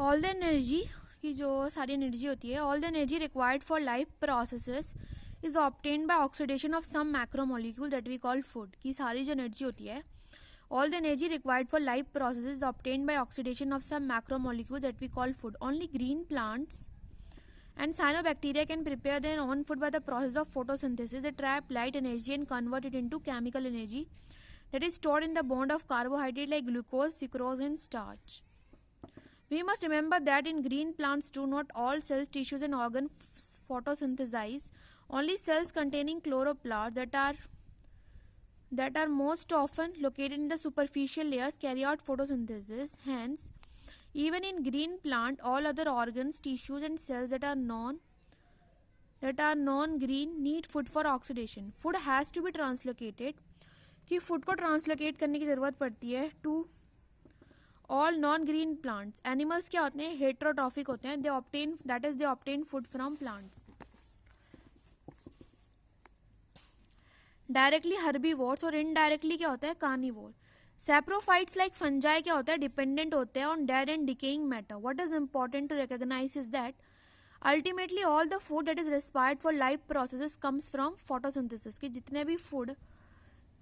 All the energy की जो सारी एनर्जी होती है, all the energy required for life processes is obtained by oxidation of some macromolecule that we call food. की सारी जो एनर्जी होती है, all the energy required for life processes is obtained by oxidation of some macromolecules that we call food. Only green plants and cyanobacteria can prepare their own food by the process of photosynthesis. They trap light energy and convert it into chemical energy that is stored in the bond of carbohydrate like glucose, sucrose and starch. We must remember that in green plants too, not all cells, tissues and organs photosynthesize. Only cells containing chloroplasts that are most often located in the superficial layers carry out photosynthesis. Hence, even in green plant, all other organs, tissues and cells that are non-green need food for oxidation. Food has to be translocated. कि food को translocate करने की ज़रूरत पड़ती है to all non-green plants. Animals क्या होते हैं? Heterotrophic होते हैं. They obtain food from plants. Directly herbivores और इनडायरेक्टली क्या होता है? कार्निवोर. सैप्रोफाइट्स लाइक फंजाई क्या होता है? डिपेंडेंट होते हैं on dead and decaying matter. What is important to recognise is that ultimately all the food that is respired for life processes comes from photosynthesis. कि जितने भी फूड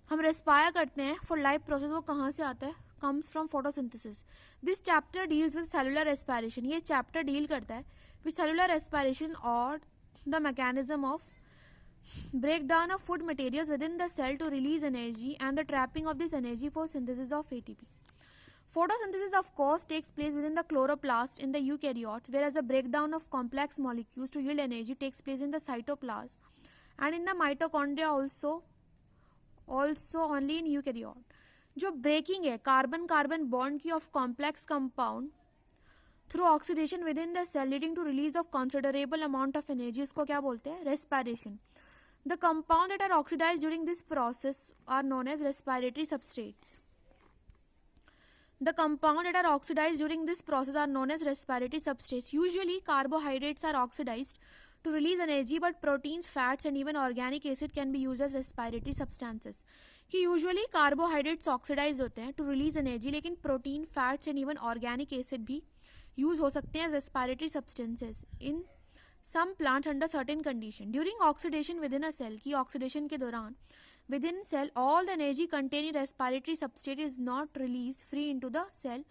हम respire करते हैं फॉर लाइफ प्रोसेस वो कहाँ से आता है? Comes from photosynthesis. This chapter deals with cellular respiration. ये चैप्टर डील करता है विद सेलुलर रेस्पायरेशन और the mechanism of breakdown of food materials within the cell to release energy and the trapping of this energy for synthesis of ATP. Photosynthesis of course takes place within the chloroplast in the eukaryotes, whereas the breakdown of complex molecules to yield energy takes place in the cytoplasm and in the mitochondria also only in eukaryote. जो breaking है carbon carbon bond की of complex compound through oxidation within the cell leading to release of considerable amount of energy, इसको क्या बोलते हैं? Respiration. The compounds that are oxidized during this process are known as respiratory substrates. The compounds that are oxidized during this process are known as respiratory substrates. Usually, carbohydrates are oxidized to release energy, but proteins, fats, and even organic acid can be used as respiratory substances. कि usually carbohydrates oxidized होते हैं to release energy, लेकिन protein, fats, and even organic acid भी use हो सकते हैं as respiratory substances in some plants under certain condition. During oxidation within a cell, की oxidation के दौरान within cell all the energy contained in respiratory substrate is not released free into the cell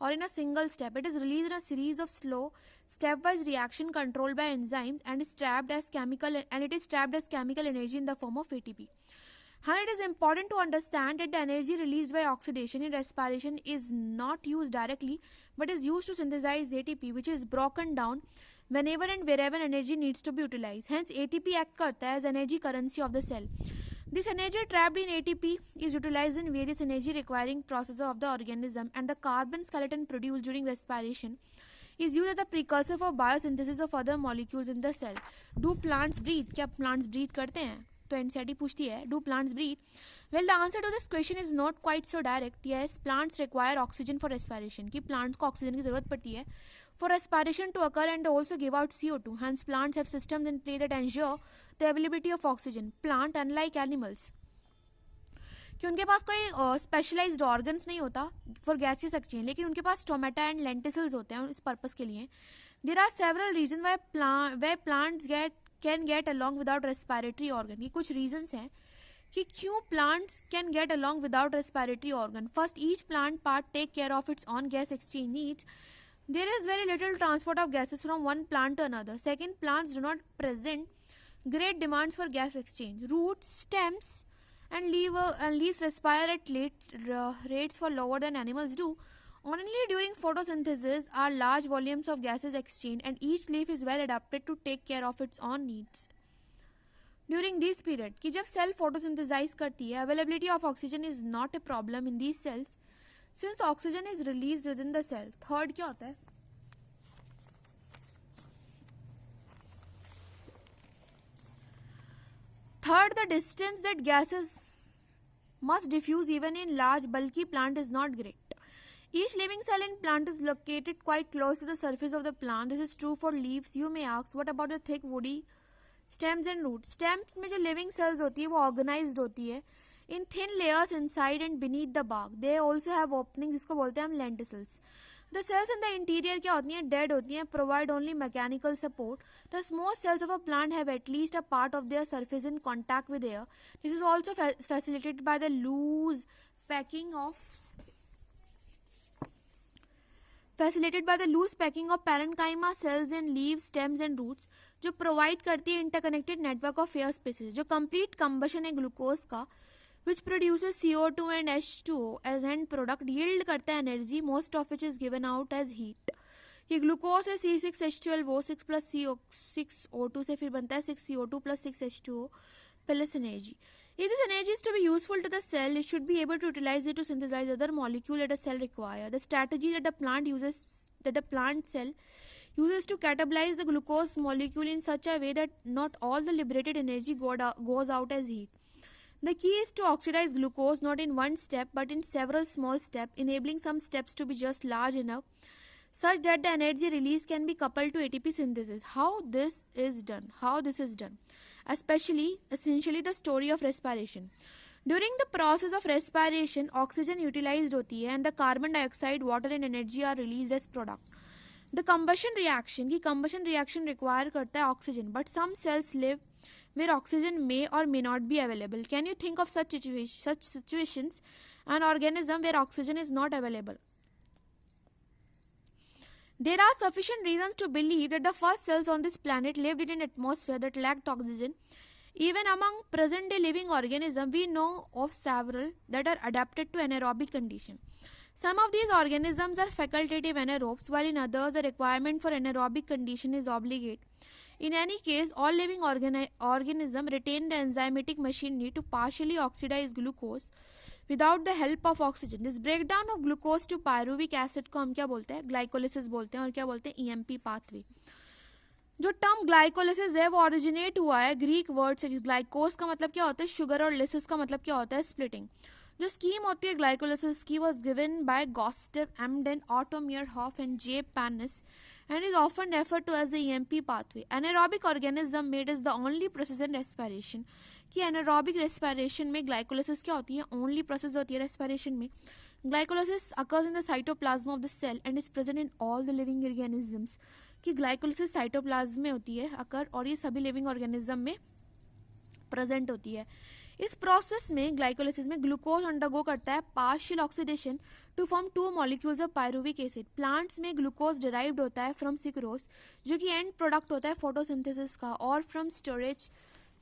or in a single step. It is released in a series of slow stepwise reaction controlled by enzymes and is trapped as chemical energy in the form of ATP. It is important to understand that the energy released by oxidation in respiration is not used directly but is used to synthesize ATP, which is broken down whenever and wherever energy needs to be utilized. Hence, ATP act करता है as energy currency of the cell. This energy trapped in ATP is utilized in various energy requiring processes of the organism, and the carbon skeleton produced during respiration is used as a precursor for biosynthesis of other molecules in the cell. Do plants breathe? क्या plants breathe करते हैं? तो NCERT पूछती है, do plants breathe? Well, the answer to this question is not quite so direct. Yes, plants require oxygen for respiration. कि plants को oxygen की जरूरत पड़ती है for respiration to occur and also give out CO2. Hence, plants have systems in play that ensure the availability of oxygen. Plant, unlike animals, कि उनके पास कोई specialised organs नहीं होता फॉर गैसेस एक्सचेंज, लेकिन उनके पास स्टोमेटा एंड लेंटिसल्स होते हैं इस पर्पस के लिए. There are several reason why plants can get along without respiratory organ. ये कुछ रीजन्स हैं कि क्यों plants can get along without respiratory organ. First, each plant part take care of its own gas exchange needs. There is very little transport of gases from one plant to another. Second, plants do not present great demands for gas exchange. Roots, stems, and leaves respire at rates far lower than animals do. Only during photosynthesis are large volumes of gases exchanged, and each leaf is well adapted to take care of its own needs. During this period, कि जब cell photosynthesize करती है, availability of oxygen is not a problem in these cells. Since oxygen is released within the cell. Third क्या होता है? Third, the distance that gases must diffuse even in large bulky plant is not great. Each living cell in plant is located quite close to the surface of the plant. This is true for leaves. You may ask, what about the thick woody stems and roots? Stems में जो living cells होती है वो organized होती है in thin layers inside and beneath the bark. They also have openings, जिसको बोलते हैं हम lenticels. The cells in the interior क्या होती हैं, dead होती हैं, provide only mechanical support. Thus most cells of a plant have at least a part of their surface in contact with air. This is also facilitated by the loose packing of parenchyma cells in leaves, stems and roots, जो provide करती है interconnected network of air spaces. जो complete combustion है glucose का, which produces CO2 and H2O as end product, yield करता है energy, most of which is given out as heat. ये glucose है C6H12O6 plus C6O2 से फिर बनता है 6CO2 plus 6H2O plus energy. If this energy is to be useful to the cell, it should be able to utilize it to synthesize other molecule that a cell require. The strategy that the plant cell uses to catabolize the glucose molecule in such a way that not all the liberated energy goes out as heat. The key is to oxidize glucose not in one step but in several small steps, enabling some steps to be just large enough such that the energy release can be coupled to ATP synthesis. How this is done? Essentially the story of respiration. During the process of respiration, oxygen utilized होती है and the carbon dioxide, water and energy are released as product. The combustion reaction require करता है oxygen, but some cells live where oxygen may or may not be available. Can you think of such situations? An organism where oxygen is not available. There are sufficient reasons to believe that the first cells on this planet lived in an atmosphere that lacked oxygen. Even among present-day living organisms, we know of several that are adapted to anaerobic condition. Some of these organisms are facultative anaerobes, while in others the requirement for anaerobic condition is obligate. In any case, all living organisms retain the enzymatic machinery to partially oxidize glucose without the help of oxygen. This breakdown of glucose to pyruvic acid को हम क्या बोलते हैं, glycolysis बोलते हैं, और क्या बोलते हैं, EMP पाथवे. जो टर्म ग्लाइकोलिसिस है वो ओरिजिनेट हुआ है ग्रीक वर्ड से. ग्लाइकोस का मतलब क्या होता है, शुगर, और लिसिस का मतलब क्या होता है, स्प्लिटिंग. जो स्कीम होती है ग्लाइकोलिसिस की was given by Gustav Emden, Otto Meyerhoff and J. Panis and is often referred to as the EMP pathway. Anaerobic organism made is the only process in respiration. कि anaerobic respiration में glycolysis क्या होती है, only process होती है respiration में. Glycolysis occurs in the cytoplasm of the cell and is present in all the living organisms. कि glycolysis cytoplasm में होती है occur, और ये सभी living organism में present होती है. इस प्रोसेस में ग्लाइकोलिसिस में ग्लूकोज अंडरगो करता है partial oxidation to form 2 molecules of pyruvic acid. Plants में ग्लूकोज डिराइव्ड होता है फ्रॉम सिक्रोज, जो कि एंड प्रोडक्ट होता है फोटोसिंथेसिस का, और from storage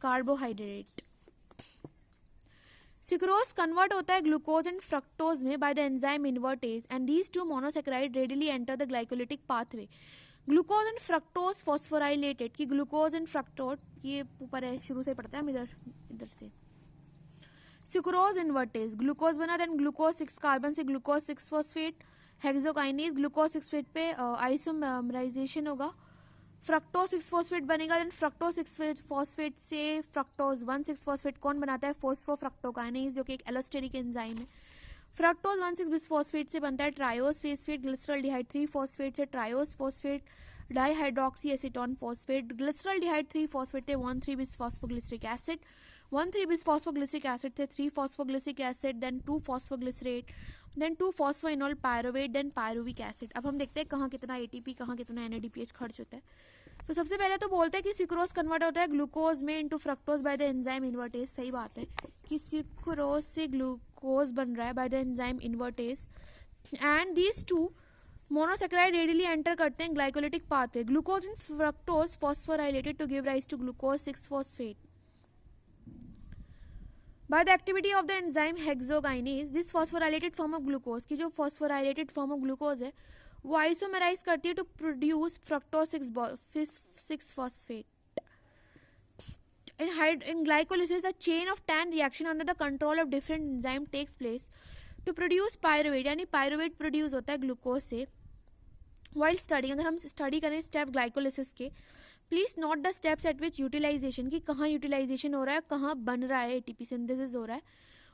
carbohydrate. Sucrose convert होता है ग्लूकोज एंड फ्रक्टोज में bye the enzyme invertase, and these 2 monosaccharide readily enter the glycolytic pathway. Glucose and fructose phosphorylated. की ग्लूकोज एंड फ्रक्टोज ये ऊपर है, शुरू से पढ़ते हैं हम, इधर से. सुक्रोज इन्वर्टेज, ग्लूकोज बना, देन ग्लूकोज 6 कार्बन से glucose 6 phosphate, hexokinase, glucose 6 phosphate पे आइसोमराइजेशन होगा, फ्रक्टोज 6 फॉस्फेट बनेगा, देन फ्रक्टोज 6 फॉस्फेट से फ्रक्टोज 1 6 फॉस्फेट कौन बनाता है, फोस्फोफ्रक्टोकाइनेज, जो कि एक एलोस्टेरिक एंजाइम है. फ्रक्टोज 1 6 बिसफॉस्फेट से बनता है ट्रायोज फेस्फेट, ग्लिसरॉल्डिहाइड 3 फॉस्फेट से triose phosphate, dihydroxy acetone phosphate, glyceraldehyde 3 phosphate से 1 3 बिसफॉस्फोग्लिसरिक एसिड, 1 3 बिसफॉस्फोग्लिसरिक एसिड थे 3 phosphoglyceric acid, then 2 phosphoglycerate, then 2 phosphoenol pyruvate, then pyruvic acid. अब हम देखते हैं कहाँ कितना एटीपी, कहाँ कितना NADPH खर्च होता है. तो सबसे पहले तो बोलते हैं कि सिक्रोज कन्वर्ट होता है ग्लूकोज में into fructose bye the enzyme invertase. सही बात है कि सिक्रोज से ग्लूकोज बन रहा है by the enzyme invertase, and these 2 monosaccharide readily enter करते हैं glycolytic pathway. Glucose and fructose phosphorylated to give rise to glucose 6 phosphate. By the activity of the enzyme hexokinase, this phosphorylated form of glucose, की जो phosphorylated form of glucose है वो isomerise करती है to produce fructose 6 phosphate. In glycolysis, a chain of 10 reaction under the control of different enzyme takes place to produce pyruvate, यानी pyruvate produce होता है glucose से. While studying, अगर हम स्टडी करें स्टेप ग्लाइकोलिसिस के, please note the steps at which utilisation, की कहाँ यूटिलाइजेशन हो रहा है, कहाँ बन रहा है एटीपी सिंथेसिस हो रहा है,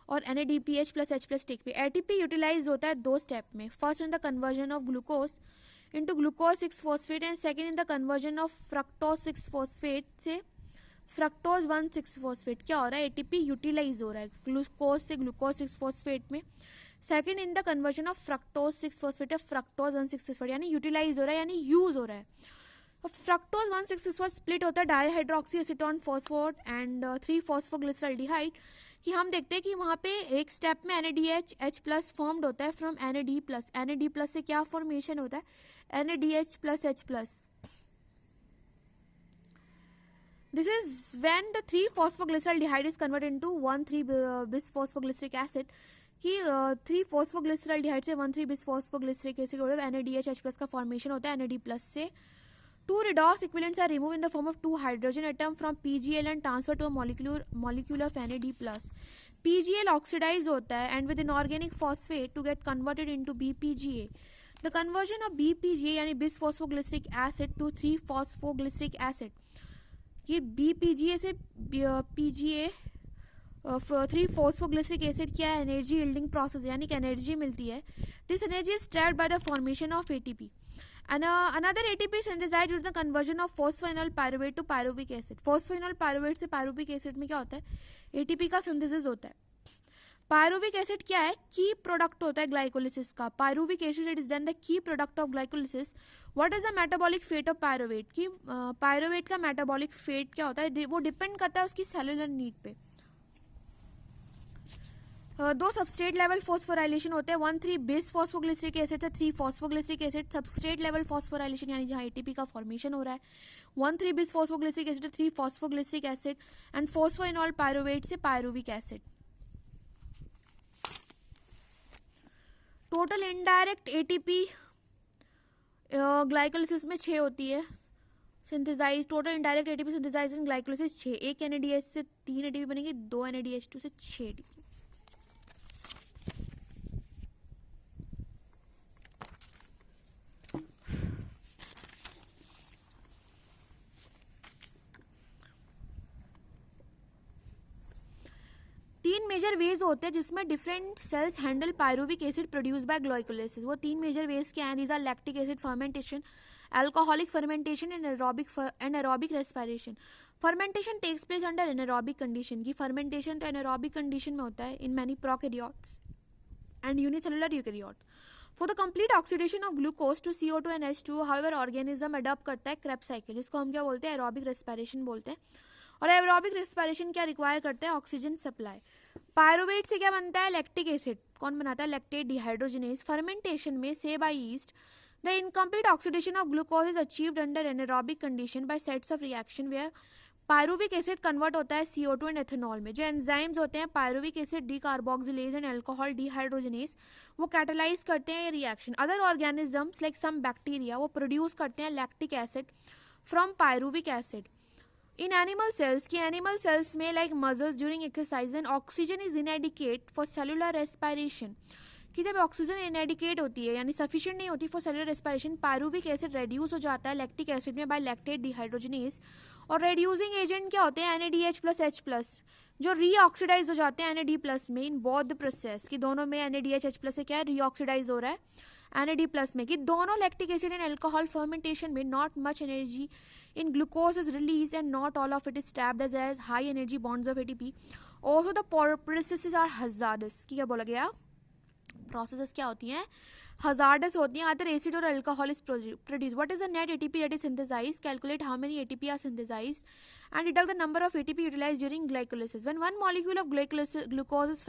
और NADPH plus H plus take पे. एटीपी यूटिलाइज होता है 2 स्टेप में. First in the conversion of glucose into glucose 6 phosphate, and second in the conversion of fructose 6 phosphate से फ्रक्टोज 1 6 फॉस्फेट. क्या हो रहा है, एटीपी यूटिलाइज हो रहा है ग्लूकोज से ग्लूकोज 6 फॉस्फेट में. Second in the conversion of fructose six phosphate of fructose one six phosphate, यानी यूटिलाइज हो रहा है यानी यूज हो रहा है. फ्रक्टोज 1,6-फॉस्फेट स्प्लिट होता है डाईहाइड्रोक्सी एसीटोन फॉस्फोट एंड 3-फॉस्फोग्लिसरल्डिहाइड. कि हम देखते हैं कि वहाँ पे एक स्टेप में NADH H+ फॉर्म्ड होता है फ्रॉम NAD+. NAD+ से क्या फॉर्मेशन होता है? NADH+ H+. This is when the 3-phosphoglyceraldehyde is converted into 1,3-bisphosphoglyceric acid. कि 3-phosphoglyceraldehyde से 1,3-bisphosphoglyceric acid हो जाए. NADH H+ का फॉर्मेशन होता है NAD+ से. 2 redox equivalents are removed in the form of 2 hydrogen atom from PGL and transferred to a molecule of NAD+. PGL oxidized होता है and with inorganic phosphate to get converted into BPGA. The conversion of BPGA यानी bisphosphoglyceric acid to 3-phosphoglyceric acid. कि BPGA से PGA 3-phosphoglyceric acid क्या है? Energy yielding process, यानी कि energy मिलती है. This energy is trapped by the formation of ATP. Another ATP synthesized due to the conversion of phosphoenol pyruvate to pyruvic acid. Phosphoenol pyruvate से pyruvic acid में क्या होता है? ATP का synthesis होता है. Pyruvic acid क्या है? Key product होता है glycolysis का. Pyruvic acid is then the key product of glycolysis. What is the metabolic fate of pyruvate? कि pyruvate का metabolic fate क्या होता है? वो depend करता है उसकी cellular need पे. 2 सबस्ट्रेट लेवल फॉस्फोराइलेशन होते हैं. 1,3-bisphosphoglyceric एसिड से 3-phosphoglyceric acid. Substrate level phosphorylation यानी जहाँ ATP का फॉर्मेशन हो रहा है. 1,3-bisphosphoglyceric एसिड से 3-phosphoglyceric acid and phosphoenol pyruvate से pyruvic acid. Total indirect ATP glycolysis में 6 होती है synthesise. Total indirect ATP synthesise in glycolysis 6. एक NADH से 3 ATP बनेगी, 2 NADH2 से 6 ATP. तीन मेजर वेज होते हैं जिसमें different cells handle pyruvic acid produce by glycolysis. वो 3 मेजर वेज क्या हैं? These are lactic acid fermentation, alcoholic fermentation and anaerobic respiration. Fermentation takes place under anaerobic condition. की फर्मेंटेशन तो एनारोबिक कंडीशन में होता है in many prokaryotes and unicellular eukaryotes. For the complete oxidation of glucose to CO2 and H2, however organism adopt करता है Krebs cycle. इसको हम क्या बोलते हैं? एरोबिक रेस्पिरेशन बोलते हैं. और एरोबिक रेस्पिरेशन क्या रिक्वायर करता है? Oxygen supply. पायरुवेट से क्या बनता है? Lactic acid. कौन बनाता है? Lactate dehydrogenase. फर्मेंटेशन में से by yeast the incomplete oxidation of glucose is achieved under anaerobic condition by sets of reaction where pyruvic acid convert होता है CO2 एंड एथेनॉल में. जो एंजाइम्स होते हैं pyruvic acid decarboxylase and alcohol dehydrogenase, वो catalyse करते हैं ये reaction. Other organisms like some bacteria वो प्रोड्यूस करते हैं lactic acid from pyruvic acid. In animal cells की एनिमल सेल्स में like muscles during exercise when oxygen is inadequate for cellular respiration. कि जब ऑक्सीजन इनएडिकेट होती है यानी सफिशिएंट नहीं होती for cellular respiration, pyruvic acid reduce हो जाता है लैक्टिक एसिड में बाय लैक्टेट डिहाइड्रोजनेज. और रेड्यूसिंग एजेंट क्या होते हैं? NADH+ H+, जो रीऑक्सीडाइज हो जाते हैं NAD+ में इन बोथ द प्रोसेस. कि दोनों में NADH H+ से क्या है? रीऑक्सीडाइज हो रहा है NAD+ में. कि दोनों lactic acid and alcohol fermentation में not much energy in glucose is released and not all of it is trapped as high energy bonds of ATP. Also the processes are hazardous. क्या बोला गया? Processes क्या होती हैं? Hazardous होती हैं. Either acid or alcohol is produced. What is the net ATP that is synthesized? Calculate how many ATP are synthesized and deduct the number of ATP utilized during glycolysis. When one molecule of glucose is